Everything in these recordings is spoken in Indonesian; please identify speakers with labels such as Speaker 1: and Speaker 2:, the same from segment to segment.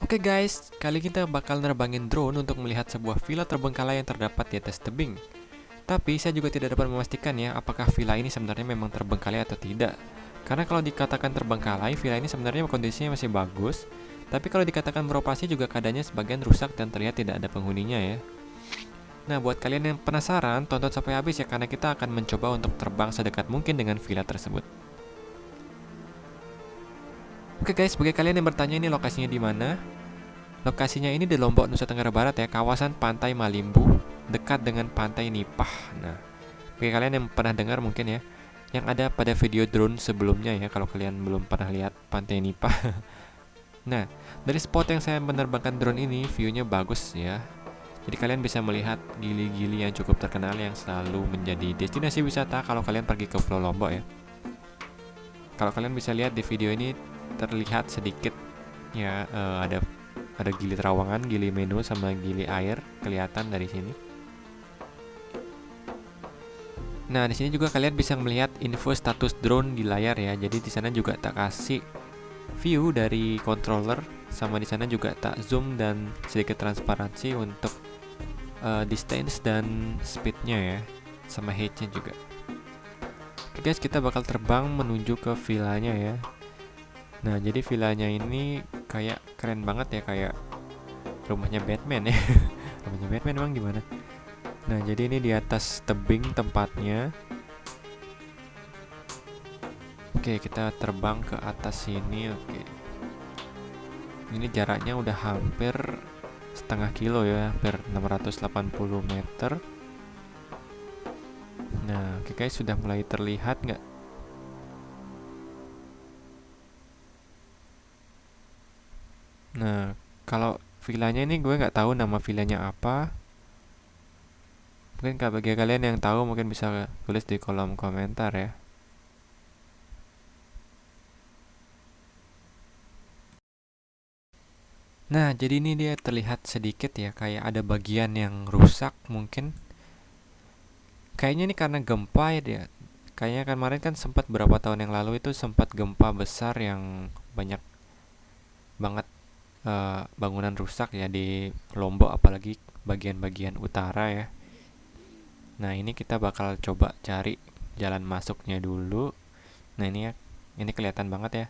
Speaker 1: Oke guys, kali kita bakal nerbangin drone untuk melihat sebuah villa terbengkalai yang terdapat di atas tebing. Tapi saya juga tidak dapat memastikan ya, apakah villa ini sebenarnya memang terbengkalai atau tidak. Karena kalau dikatakan terbengkalai, villa ini sebenarnya kondisinya masih bagus. Tapi kalau dikatakan beroperasi juga keadaannya sebagian rusak dan terlihat tidak ada penghuninya ya. Nah, buat kalian yang penasaran, tonton sampai habis ya, karena kita akan mencoba untuk terbang sedekat mungkin dengan villa tersebut. Oke guys, bagi kalian yang bertanya ini lokasinya di mana? Lokasinya ini di Lombok, Nusa Tenggara Barat ya, kawasan Pantai Malimbu, dekat dengan Pantai Nipah. Nah, bagi kalian yang pernah dengar mungkin ya, yang ada pada video drone sebelumnya ya, kalau kalian belum pernah lihat Pantai Nipah. Nah, dari spot yang saya menerbangkan drone ini, view-nya bagus ya. Jadi kalian bisa melihat gili-gili yang cukup terkenal yang selalu menjadi destinasi wisata kalau kalian pergi ke Pulau Lombok ya. Kalau kalian bisa lihat di video ini terlihat sedikit ya, ada gili terawangan, gili menu, sama gili air kelihatan dari sini. Nah, di sini juga kalian bisa melihat info status drone di layar ya. Jadi di sana juga tak kasih view dari controller, sama di sana juga tak zoom dan sedikit transparansi untuk distance dan speednya ya, sama height-nya juga. Oke guys, kita bakal terbang menuju ke villanya ya. Nah, jadi villanya ini kayak keren banget ya, kayak rumahnya Batman ya. Rumahnya Batman emang gimana? Nah, jadi ini di atas tebing tempatnya. Oke, kita terbang ke atas sini. Oke. Ini jaraknya udah hampir setengah kilo ya, hampir 680 meter. Nah, oke guys, sudah mulai terlihat nggak? Nah, kalau villanya ini gue nggak tahu nama villanya apa. Mungkin bagi kalian yang tahu mungkin bisa tulis di kolom komentar ya. Nah, jadi ini dia terlihat sedikit ya, kayak ada bagian yang rusak mungkin. Kayaknya ini karena gempa ya dia. Kayaknya kemarin kan sempat berapa tahun yang lalu itu sempat gempa besar yang banyak banget bangunan rusak ya di Lombok, apalagi bagian-bagian utara ya. Nah, ini kita bakal coba cari jalan masuknya dulu. Nah, ini ya, ini kelihatan banget ya.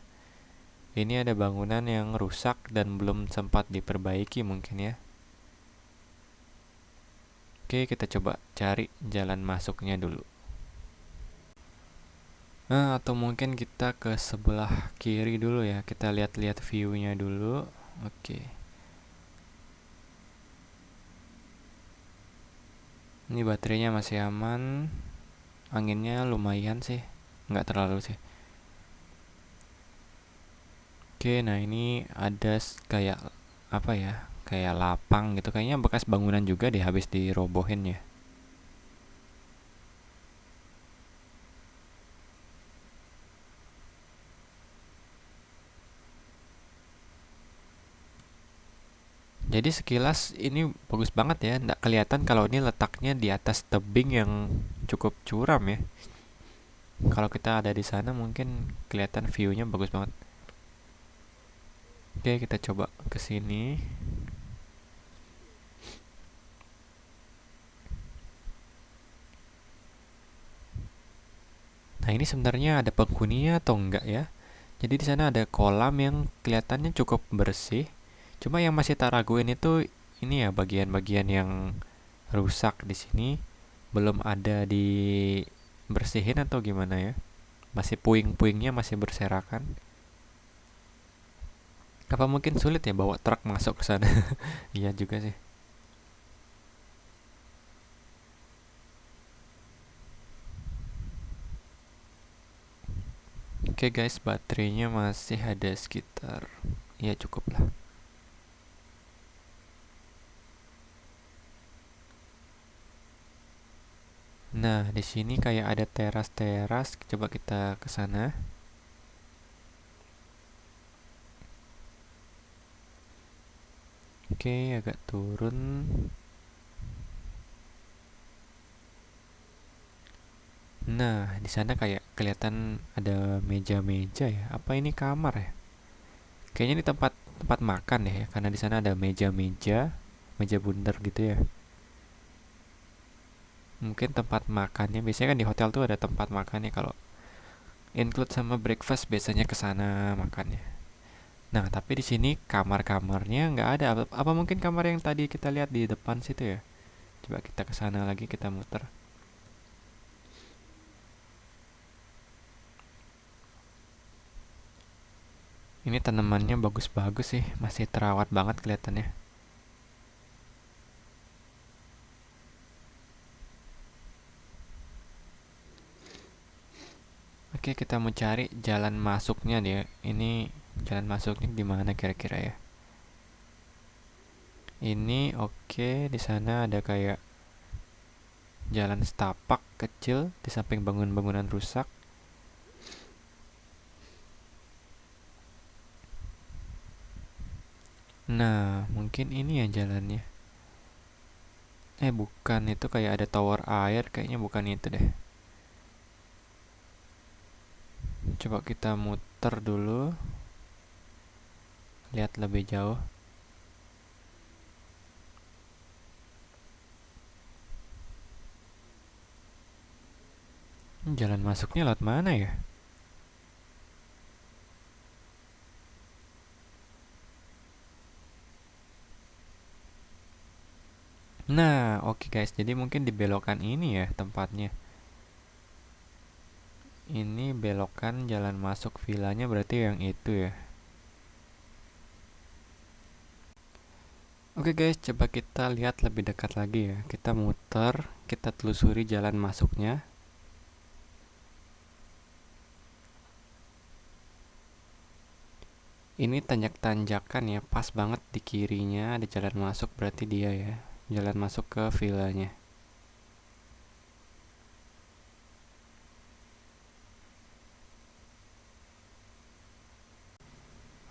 Speaker 1: Ini ada bangunan yang rusak dan belum sempat diperbaiki mungkin ya. Oke, kita coba cari jalan masuknya dulu. Nah, atau mungkin kita ke sebelah kiri dulu ya. Kita lihat-lihat view-nya dulu. Oke. Ini baterainya masih aman. Anginnya lumayan sih. Nggak terlalu sih. Oke, nah ini ada kayak apa ya? Kayak lapang gitu. Kayaknya bekas bangunan juga deh, habis dirobohin ya. Jadi sekilas ini bagus banget ya, nggak kelihatan kalau ini letaknya di atas tebing yang cukup curam ya. Kalau kita ada di sana mungkin kelihatan view-nya bagus banget. Oke, kita coba ke sini. Nah, ini sebenarnya ada penghuninya atau enggak ya? Jadi di sana ada kolam yang kelihatannya cukup bersih. Cuma yang masih tak raguin itu ini ya, bagian-bagian yang rusak di sini belum ada dibersihin atau gimana ya? Masih puing-puingnya masih berserakan. Apa mungkin sulit ya bawa truk masuk ke sana? Iya juga sih. Oke guys, baterainya masih ada sekitar, ya cukup lah. Nah, di sini kayak ada teras-teras. Coba kita ke sana. Oke, agak turun. Nah, di sana kayak kelihatan ada meja-meja ya. Apa ini kamar ya? Kayaknya ini tempat tempat makan deh ya, karena di sana ada meja-meja, meja bundar gitu ya. Mungkin tempat makannya biasanya kan di hotel tuh ada tempat makannya, kalau include sama breakfast biasanya ke sana makannya. Nah, tapi di sini kamar-kamarnya nggak ada. Apa mungkin kamar yang tadi kita lihat di depan situ ya? Coba kita ke sana lagi, kita muter. Ini tanamannya bagus-bagus sih, masih terawat banget kelihatannya. Oke, kita mau cari jalan masuknya dia. Ini jalan masuknya di mana kira-kira ya? Ini oke, di sana ada kayak jalan setapak kecil di samping bangunan-bangunan rusak. Nah, mungkin ini ya jalannya. Bukan, itu kayak ada tower air, kayaknya bukan itu deh. Coba kita muter dulu, lihat lebih jauh. Jalan masuknya lewat mana ya? Nah, oke guys, jadi mungkin di belokan ini ya tempatnya. Ini belokan jalan masuk villanya, berarti yang itu ya. Oke guys, coba kita lihat lebih dekat lagi ya. Kita muter, kita telusuri jalan masuknya. Ini tanjak-tanjakan ya, pas banget di kirinya ada jalan masuk, berarti dia ya. Jalan masuk ke villanya.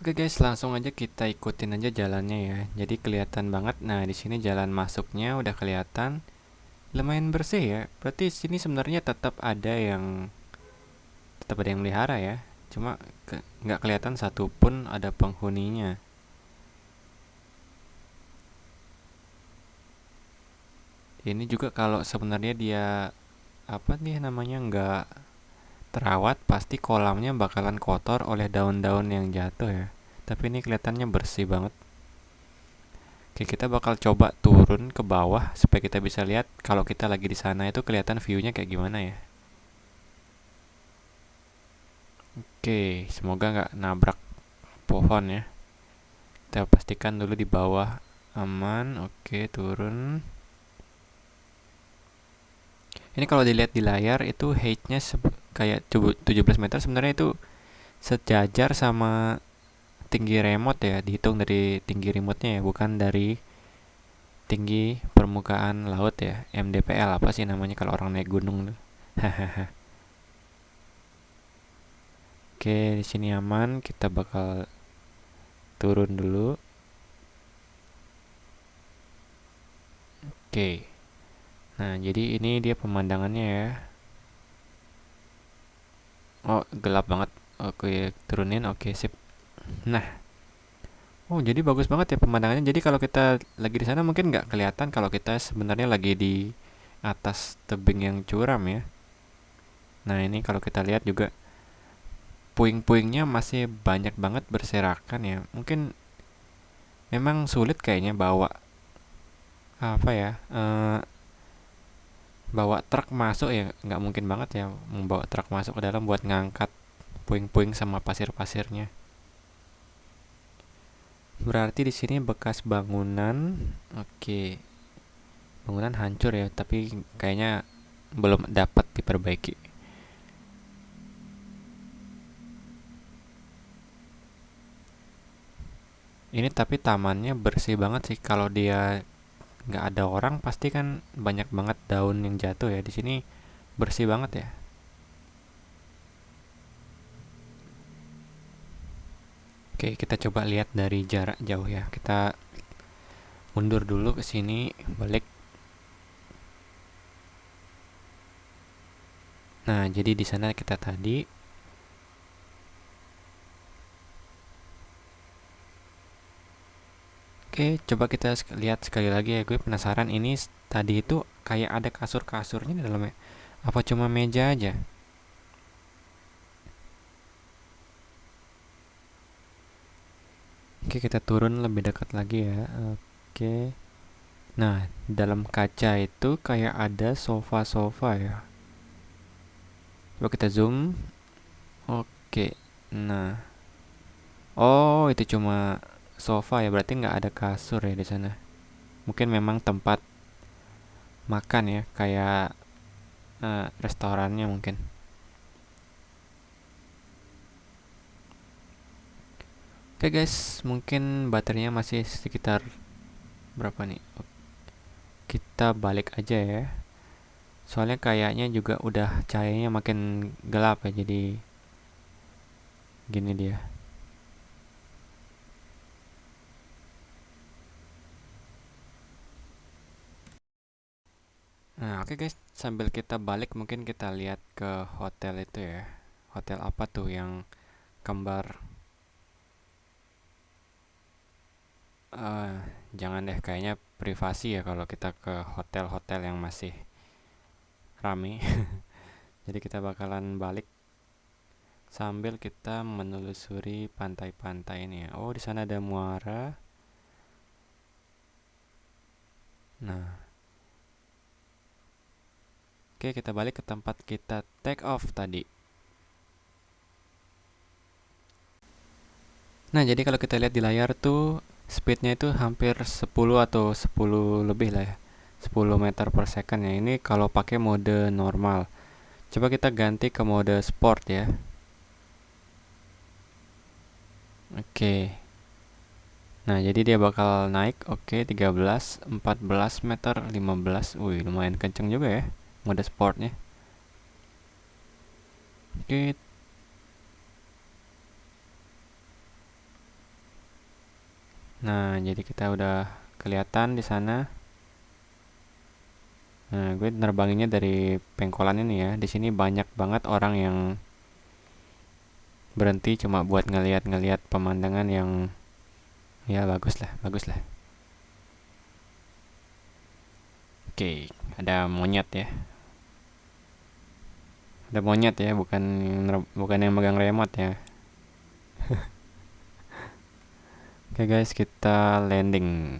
Speaker 1: Oke guys, langsung aja kita ikutin aja jalannya ya. Jadi kelihatan banget. Nah, di sini jalan masuknya udah kelihatan. Lumayan bersih ya. Berarti sini sebenarnya tetap ada yang melihara ya. Cuma nggak kelihatan satupun ada penghuninya. Ini juga kalau sebenarnya dia apa nih namanya nggak terawat, pasti kolamnya bakalan kotor oleh daun-daun yang jatuh ya. Tapi ini kelihatannya bersih banget. Oke, kita bakal coba turun ke bawah supaya kita bisa lihat kalau kita lagi di sana itu kelihatan view-nya kayak gimana ya. Oke, semoga nggak nabrak pohon ya. Kita pastikan dulu di bawah aman. Oke, turun. Ini kalau dilihat di layar itu height-nya kayak 17 meter, sebenarnya itu sejajar sama tinggi remote ya, dihitung dari tinggi remote-nya ya, bukan dari tinggi permukaan laut ya. MDPL apa sih namanya kalau orang naik gunung tuh. Hahaha. Oke, di sini aman. Kita bakal turun dulu. Oke. Nah, jadi ini dia pemandangannya ya. Oh, gelap banget. Oke, turunin. Oke, sip. Nah, oh jadi bagus banget ya pemandangannya. Jadi kalau kita lagi di sana mungkin nggak kelihatan kalau kita sebenarnya lagi di atas tebing yang curam ya. Nah, ini kalau kita lihat juga puing-puingnya masih banyak banget berserakan ya. Mungkin memang sulit kayaknya bawa apa ya, bawa truk masuk ya, nggak mungkin banget ya membawa truk masuk ke dalam buat ngangkat puing-puing sama pasir-pasirnya. Berarti di sini bekas bangunan. Oke, bangunan hancur ya, tapi kayaknya belum dapat diperbaiki. Ini tapi tamannya bersih banget sih. Kalau dia nggak ada orang pasti kan banyak banget daun yang jatuh ya. Di sini bersih banget ya. Oke, kita coba lihat dari jarak jauh ya. Kita mundur dulu ke sini, balik. Nah, jadi di sana kita tadi. Oke, coba kita lihat sekali lagi ya. Gue penasaran ini tadi itu kayak ada kasur-kasurnya di dalamnya. Apa cuma meja aja? Oke, kita turun lebih dekat lagi ya. Oke. Nah, dalam kaca itu kayak ada sofa-sofa ya. Coba kita zoom. Oke. Nah, oh itu cuma sofa ya. Berarti nggak ada kasur ya di sana. Mungkin memang tempat makan ya, kayak restorannya mungkin. Oke guys, mungkin baterainya masih sekitar berapa nih? Kita balik aja ya. Soalnya kayaknya juga udah cahayanya makin gelap ya, jadi gini dia. Nah, oke guys, sambil kita balik mungkin kita lihat ke hotel itu ya. Hotel apa tuh yang kembar? Eh, jangan deh, kayaknya privasi ya kalau kita ke hotel-hotel yang masih rame. Jadi kita bakalan balik sambil kita menelusuri pantai-pantai ini ya. Oh, di sana ada muara. Nah, oke kita balik ke tempat kita take off tadi. Nah, jadi kalau kita lihat di layar tuh speednya itu hampir 10 atau 10 lebih lah ya. 10 meter per second ya. Ini kalau pakai mode normal. Coba kita ganti ke mode sport ya. Oke. Nah, jadi dia bakal naik. Oke, 13, 14 meter, 15. Wih, lumayan kenceng juga ya mode sportnya. Oke. Nah, jadi kita udah kelihatan di sana. Nah, gue nerbanginnya dari pengkolan ini ya. Di sini banyak banget orang yang berhenti cuma buat ngeliat-ngeliat pemandangan yang ya bagus lah, bagus lah. Oke, ada monyet ya. Ada monyet ya, bukan yang megang remote ya. Oke guys, kita landing.